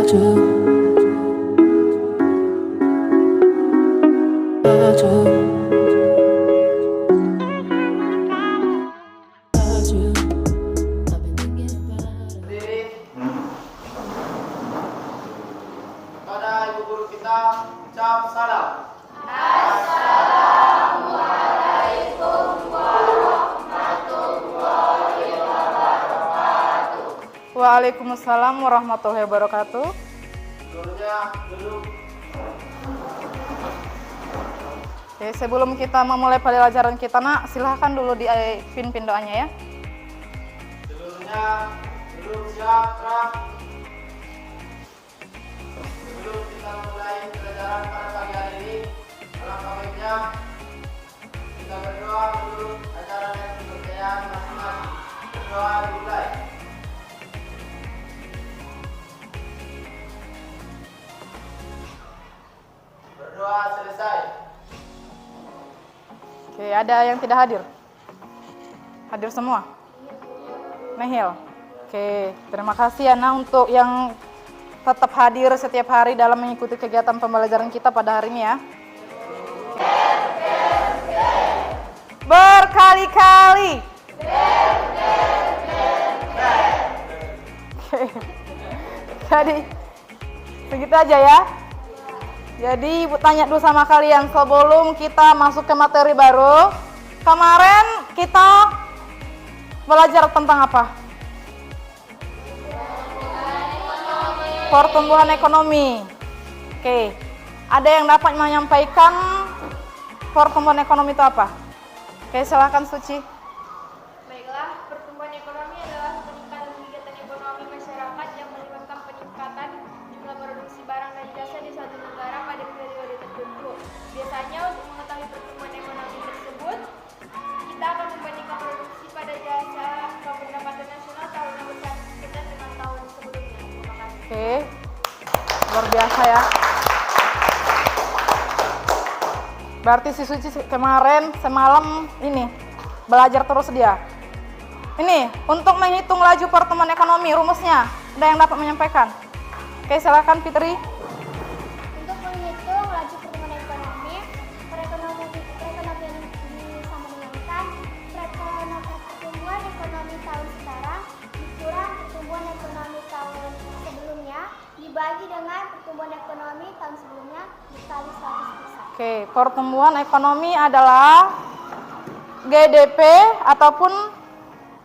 Kepada ibu guru kita ucap salam. Waalaikumsalam warahmatullahi wabarakatuh. Seluruhnya duduk. Oke, sebelum kita memulai pelajaran kita, Nak, silahkan dulu dipimpin doanya ya. Seluruhnya duduk siap, gerak. Sebelum kita mulai pelajaran pada pagi hari ini, alangkah baiknya kita berdoa menurut ajaran dan kepercayaan masing-masing. Berdoa dimulai. Berdoa selesai. Oke, ada yang tidak hadir? Hadir semua? Nihil. Oke, terima kasih ya, Nak, untuk yang tetap hadir setiap hari dalam mengikuti kegiatan pembelajaran kita pada hari ini ya. Berkali-kali. Oke. Jadi begitu aja ya. Jadi Ibu tanya dulu sama kalian sebelum kita masuk ke materi baru. Kemarin kita belajar tentang apa? Pertumbuhan ekonomi. Oke. Ada yang dapat menyampaikan pertumbuhan ekonomi itu apa? Oke, silakan Suci. Baiklah, pertumbuhan ekonomi adalah peningkatan kegiatan ekonomi masyarakat yang melibatkan peningkatan jumlah produksi barang dan jasa di suatu negara pada periode tertentu. Biasanya untuk mengetahui pertumbuhan ekonomi tersebut, kita akan membandingkan produksi pada jasa pendapatan nasional tahun yang bersangkutan dengan tahun sebelumnya. Terima kasih. Oke. Luar biasa ya. Berarti si Suci kemarin semalam ini belajar terus dia. Ini untuk menghitung laju pertumbuhan ekonomi, rumusnya ada yang dapat menyampaikan? Oke, silakan Fitri. Untuk menghitung laju pertumbuhan ekonomi, perekonomian disambungkan pertumbuhan ekonomi tahun sekarang dikurang pertumbuhan ekonomi tahun sebelumnya dibagi dengan pertumbuhan ekonomi tahun sebelumnya dikali 100%. Oke, pertumbuhan ekonomi adalah GDP ataupun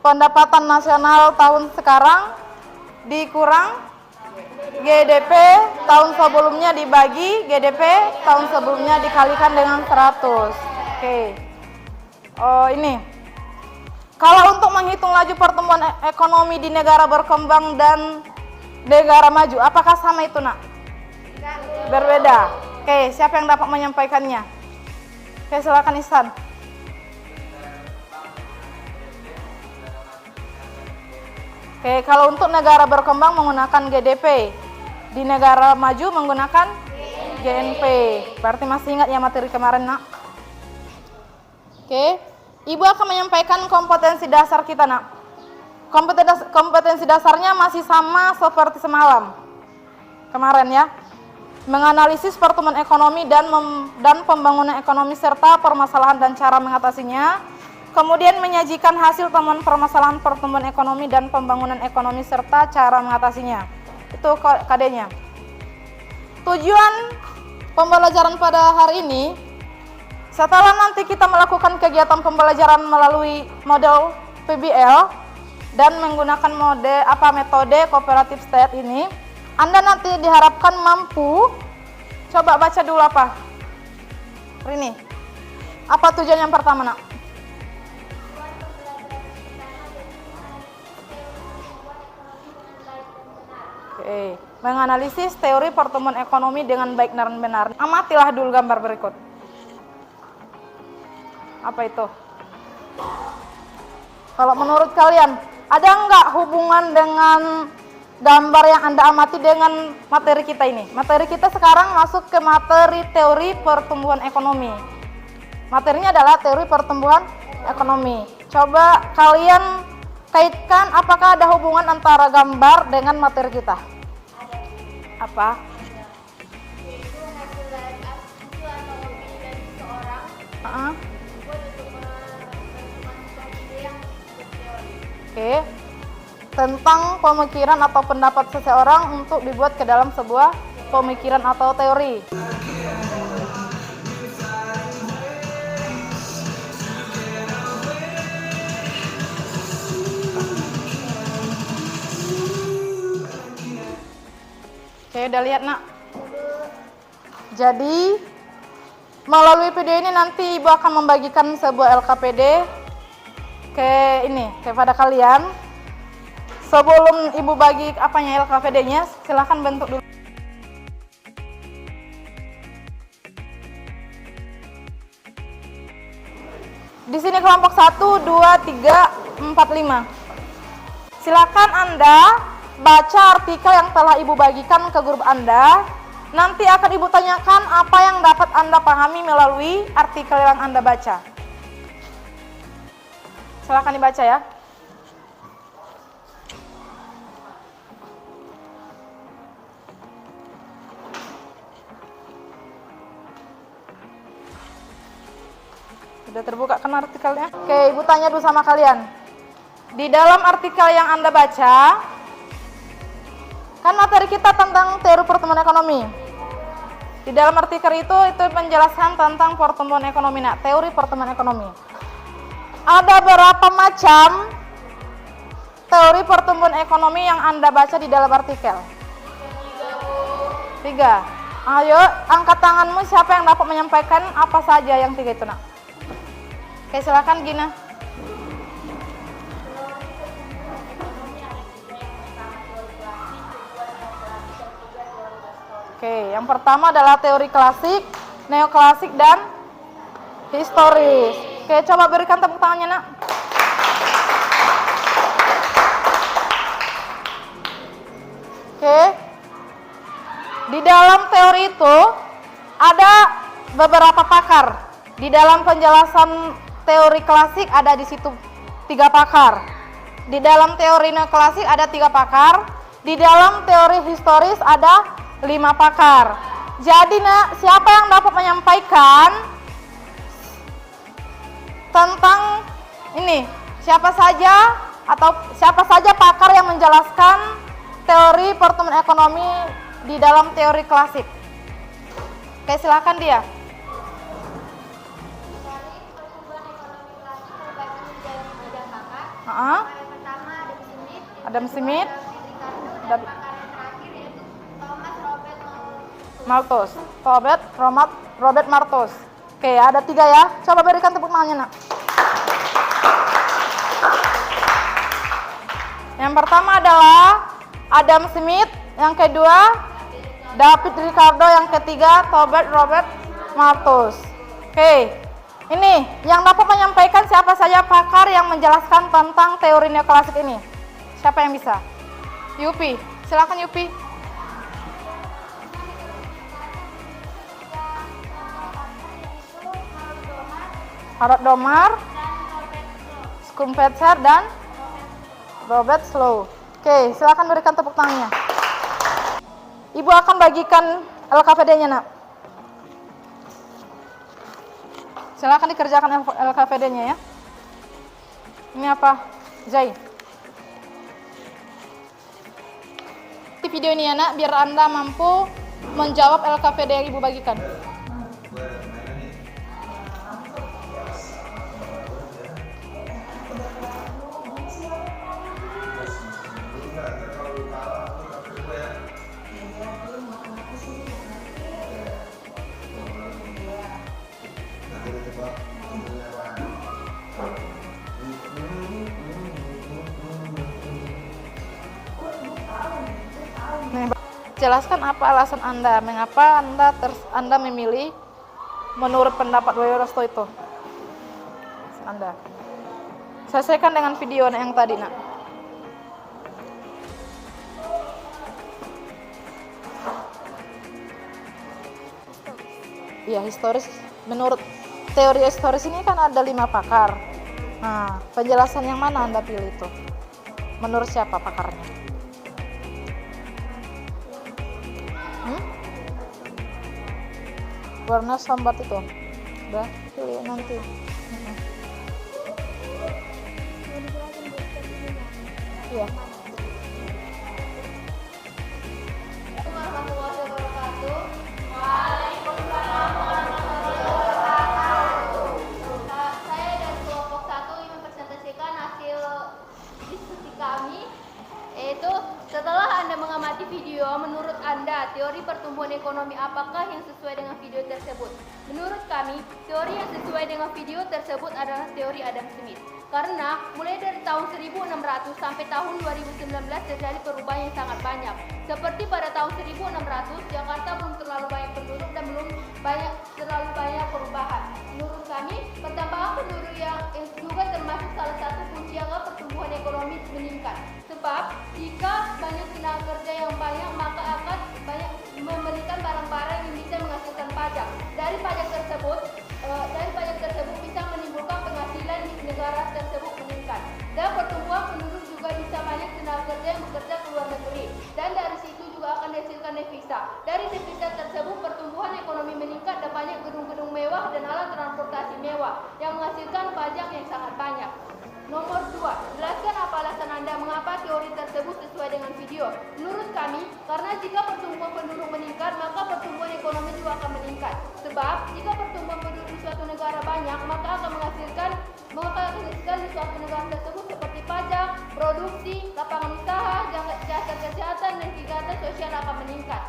pendapatan nasional tahun sekarang dikurang GDP tahun sebelumnya dibagi GDP tahun sebelumnya dikalikan dengan 100. Oke. Oh, ini. Kalau untuk menghitung laju pertumbuhan ekonomi di negara berkembang dan negara maju, apakah sama itu, Nak? Berbeda. Oke, siapa yang dapat menyampaikannya? Oke, silakan Ihsan. Oke, kalau untuk negara berkembang menggunakan GDP, di negara maju menggunakan GNP. Berarti masih ingat ya materi kemarin, Nak? Oke, Ibu akan menyampaikan kompetensi dasar kita, Nak. Kompetensi dasarnya masih sama seperti semalam. Kemarin ya. Menganalisis pertumbuhan ekonomi dan pembangunan ekonomi serta permasalahan dan cara mengatasinya. Kemudian menyajikan hasil temuan permasalahan pertumbuhan ekonomi dan pembangunan ekonomi serta cara mengatasinya. Itu KD-nya. Tujuan pembelajaran pada hari ini, setelah nanti kita melakukan kegiatan pembelajaran melalui model PBL dan menggunakan metode cooperative state ini, Anda nanti diharapkan mampu, coba baca dulu apa? Rini, apa tujuan yang pertama, Nak? Oke, menganalisis teori pertumbuhan ekonomi dengan baik dan benar. Amatilah dulu gambar berikut. Apa itu? Kalau menurut kalian, ada nggak hubungan dengan gambar yang Anda amati dengan materi kita ini? Materi kita sekarang masuk ke materi teori pertumbuhan ekonomi. Materinya adalah teori pertumbuhan ekonomi. Coba kalian kaitkan apakah ada hubungan antara gambar dengan materi kita? Apa? Yaitu hasil dari hasil atau hobi dari seseorang dibuat untuk memasukkan ide yang teori. Oke. Tentang pemikiran atau pendapat seseorang untuk dibuat ke dalam sebuah pemikiran atau teori. Oke, udah lihat nak? Jadi melalui video ini nanti Ibu akan membagikan sebuah LKPD kepada kalian. Sebelum Ibu bagi apanya LKPD-nya, silahkan bentuk dulu. Di sini kelompok 1, 2, 3, 4, 5. Silakan Anda baca artikel yang telah Ibu bagikan ke grup Anda. Nanti akan Ibu tanyakan apa yang dapat Anda pahami melalui artikel yang Anda baca. Silakan dibaca ya. Sudah terbuka kan artikelnya? Oke, Ibu tanya dulu sama kalian. Di dalam artikel yang Anda baca, kan materi kita tentang teori pertumbuhan ekonomi. Di dalam artikel itu menjelaskan tentang pertumbuhan ekonomi, nak, teori pertumbuhan ekonomi. Ada berapa macam teori pertumbuhan ekonomi yang Anda baca di dalam artikel? 3. Ayo, angkat tanganmu siapa yang dapat menyampaikan apa saja yang 3 itu, nak. Oke, silakan Gina. Oke, yang pertama adalah teori klasik, neoklasik, dan historis. Oke, coba berikan tepuk tangannya, nak. Oke. Di dalam teori itu ada beberapa pakar. Di dalam penjelasan teori klasik ada di situ 3 pakar. Di dalam teori neoklasik ada 3 pakar. Di dalam teori historis ada 5 pakar. Jadi, nak, siapa yang dapat menyampaikan tentang ini? Siapa saja pakar yang menjelaskan teori pertumbuhan ekonomi di dalam teori klasik? Oke, silakan dia. Yang pertama Adam Smith, Ricardo, dan pakar yang terakhir yaitu Robert Malthus. Oke, ada 3 ya. Coba berikan tepuk tangannya, nak. Yang pertama adalah Adam Smith, yang kedua David Ricardo, yang ketiga Robert Malthus. Oke. Ini yang dapat menyampaikan siapa saja pakar yang menjelaskan tentang teori neoklasik ini. Siapa yang bisa? Yupi, silakan Yupi. Harold Domar, Schumpeter, dan Robert Slow. Oke, silakan berikan tepuk tangannya. Ibu akan bagikan LKPD-nya, nak. Silakan dikerjakan LKPD-nya ya. Ini apa? Zai. Di video ini ya, nak, biar Anda mampu menjawab LKPD yang Ibu bagikan. Jelaskan apa alasan Anda, mengapa Anda memilih menurut pendapat Weyorosto itu. Anda selesaikan dengan video yang tadi, nak. Ya, historis. Menurut teori historis ini kan ada 5 pakar. Nah, penjelasan yang mana Anda pilih itu? Menurut siapa pakarnya? warna sambat itu. Udah, pilih nanti. Iya. Warahmatullahi wabarakatuh. Saya dari kelompok 1 ingin mempresentasikan hasil diskusi kami, yaitu setelah Anda mengamati video, menurut Anda teori pertumbuhan ekonomi apakah yang sesuai dengan video tersebut? Menurut kami, teori yang sesuai dengan video tersebut adalah teori Adam Smith. Karena mulai dari tahun 1600 sampai tahun 2019 terjadi perubahan yang sangat banyak. Seperti pada tahun 1600, Jakarta belum terlalu banyak penduduk dan belum terlalu banyak perubahan. Menurut kami, pertambahan penduduk yang juga termasuk salah satu kunci agar pertumbuhan ekonomi meningkat. Sebab jika banyak tenaga kerja yang banyak, maka akan banyak memberikan barang-barang yang bisa menghasilkan pajak. Dari pajak tersebut bisa menimbulkan penghasilan di negara tersebut meningkat. Dan pertumbuhan penduduk juga bisa banyak tenaga kerja yang bekerja ke luar negeri. Dan dari situ juga akan dihasilkan devisa. Dari devisa tersebut pertumbuhan ekonomi meningkat dan banyak gedung-gedung mewah dan alat transportasi mewah yang menghasilkan pajak yang sangat banyak. Nomor 2, jelaskan apa alasan Anda mengapa teori tersebut sesuai dengan video. Menurut kami, karena jika pertumbuhan penduduk meningkat, maka pertumbuhan ekonomi juga akan meningkat. Sebab, jika pertumbuhan penduduk di suatu negara banyak, maka akan menghasilkan di suatu negara tersebut seperti pajak, produksi, lapangan usaha, jasa kesehatan, dan kegiatan sosial akan meningkat.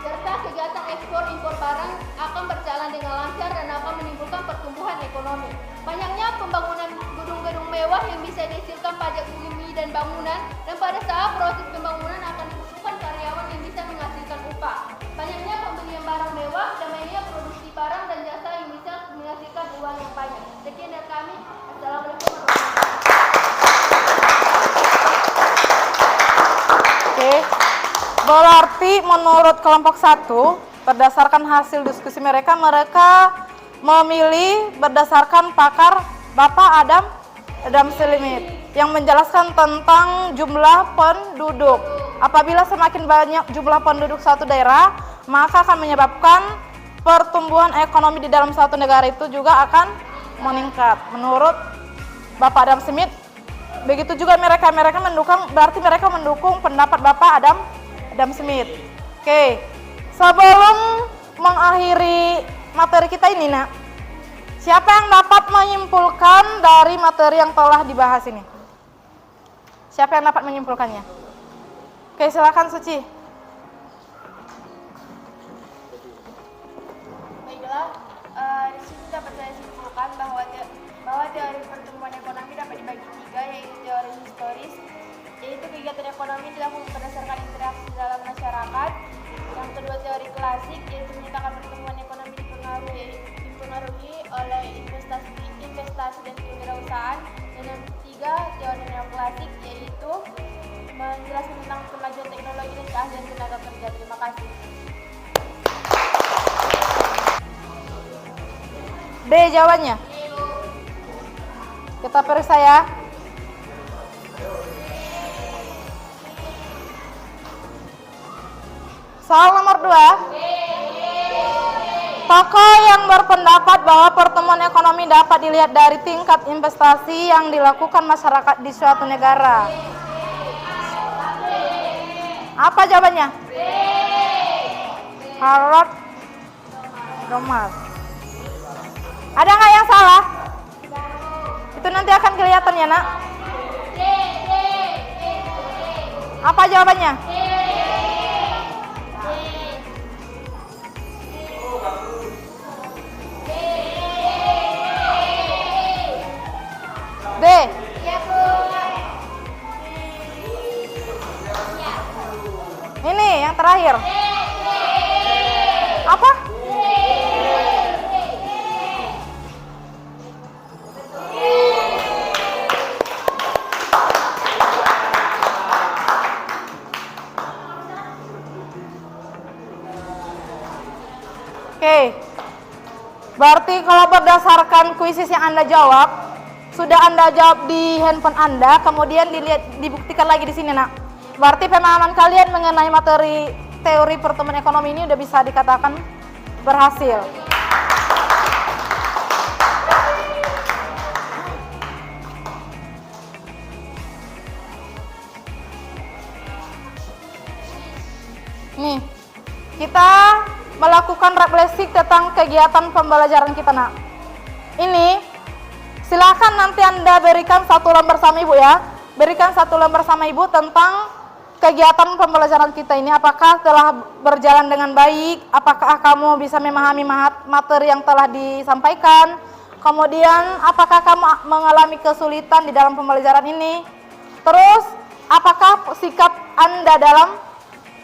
Serta kegiatan ekspor-impor barang akan berjalan dengan lancar dan akan menimbulkan pertumbuhan ekonomi. Banyaknya pembangunan gedung-gedung mewah yang bisa dihasilkan pajak bumi dan bangunan, dan pada saat proses pembangunan akan dibutuhkan karyawan yang bisa menghasilkan upah. Banyaknya pembelian barang mewah dan banyaknya produksi barang dan jasa yang bisa menghasilkan uang yang banyak. Sekian dari kami. Assalamualaikum warahmatullahi wabarakatuh. Oke. Berarti menurut kelompok 1, berdasarkan hasil diskusi mereka memilih berdasarkan pakar Bapak Adam Smith yang menjelaskan tentang jumlah penduduk. Apabila semakin banyak jumlah penduduk suatu daerah, maka akan menyebabkan pertumbuhan ekonomi di dalam suatu negara itu juga akan meningkat. Menurut Bapak Adam Smith, begitu juga mereka mendukung, berarti mereka mendukung pendapat Bapak Adam Smith. Oke, sebelum mengakhiri materi kita ini, Nak, siapa yang dapat menyimpulkan dari materi yang telah dibahas ini? Siapa yang dapat menyimpulkannya? Oke, silakan Suci. Baiklah, di sini dapat saya simpulkan bahwa teori pertumbuhan ekonomi dapat dibagi 3, yaitu teori historis, yaitu kegiatan ekonomi dilakukan berdasarkan interaksi dalam masyarakat. Yang kedua, teori klasik, yaitu menyatakan pertumbuhan ekonomi dipengaruhi oleh investasi dan kewirausahaan. Dan yang ketiga, teori neoklasik, yaitu menjelaskan tentang kemajuan teknologi dan keahlian tenaga kerja. Terima kasih. D jawabannya. Kita periksa ya. Soal nomor 2. Tokoh yang berpendapat bahwa pertumbuhan ekonomi dapat dilihat dari tingkat investasi yang dilakukan masyarakat di suatu negara. Apa jawabannya? Harold Domar. Ada nggak yang salah? Itu nanti akan kelihatan ya, Nak. Apa jawabannya? B. Ini yang terakhir. Apa? Oke. Berarti kalau berdasarkan kuisis yang Anda jawab, sudah Anda jawab di handphone Anda, kemudian dibuktikan lagi di sini, Nak. Berarti pemahaman kalian mengenai materi teori pertumbuhan ekonomi ini udah bisa dikatakan berhasil. Nih, kita melakukan refleksi tentang kegiatan pembelajaran kita, Nak. Ini, silakan nanti Anda berikan satu lembar sama Ibu ya. Berikan satu lembar sama Ibu tentang kegiatan pembelajaran kita ini. Apakah telah berjalan dengan baik? Apakah kamu bisa memahami materi yang telah disampaikan? Kemudian, apakah kamu mengalami kesulitan di dalam pembelajaran ini? Terus, apakah sikap Anda dalam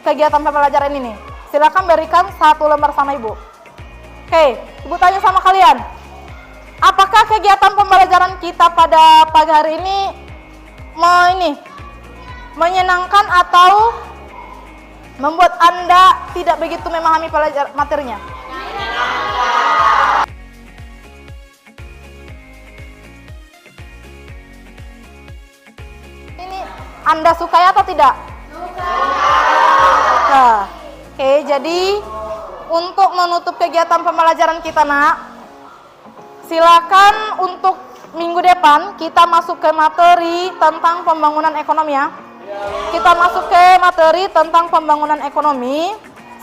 kegiatan pembelajaran ini? Silakan berikan satu lembar sama Ibu. Oke, Ibu tanya sama kalian. Apakah kegiatan pembelajaran kita pada pagi hari ini menyenangkan atau membuat Anda tidak begitu memahami materinya? Ini Anda sukai atau tidak? Nah, oke, jadi untuk menutup kegiatan pembelajaran kita, Nak, silakan untuk minggu depan kita masuk ke materi tentang pembangunan ekonomi ya. Kita masuk ke materi tentang pembangunan ekonomi.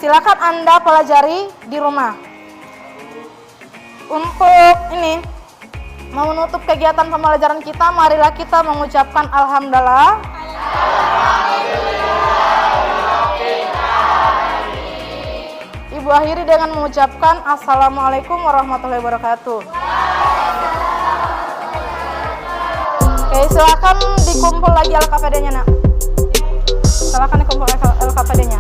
Silakan Anda pelajari di rumah. Untuk ini, menutup kegiatan pembelajaran kita, marilah kita mengucapkan alhamdulillah. Ibu akhiri dengan mengucapkan assalamualaikum warahmatullahi wabarakatuh. Oke, silakan dikumpul lagi LKPD-nya, Nak. Silakan dikumpul LKPD-nya.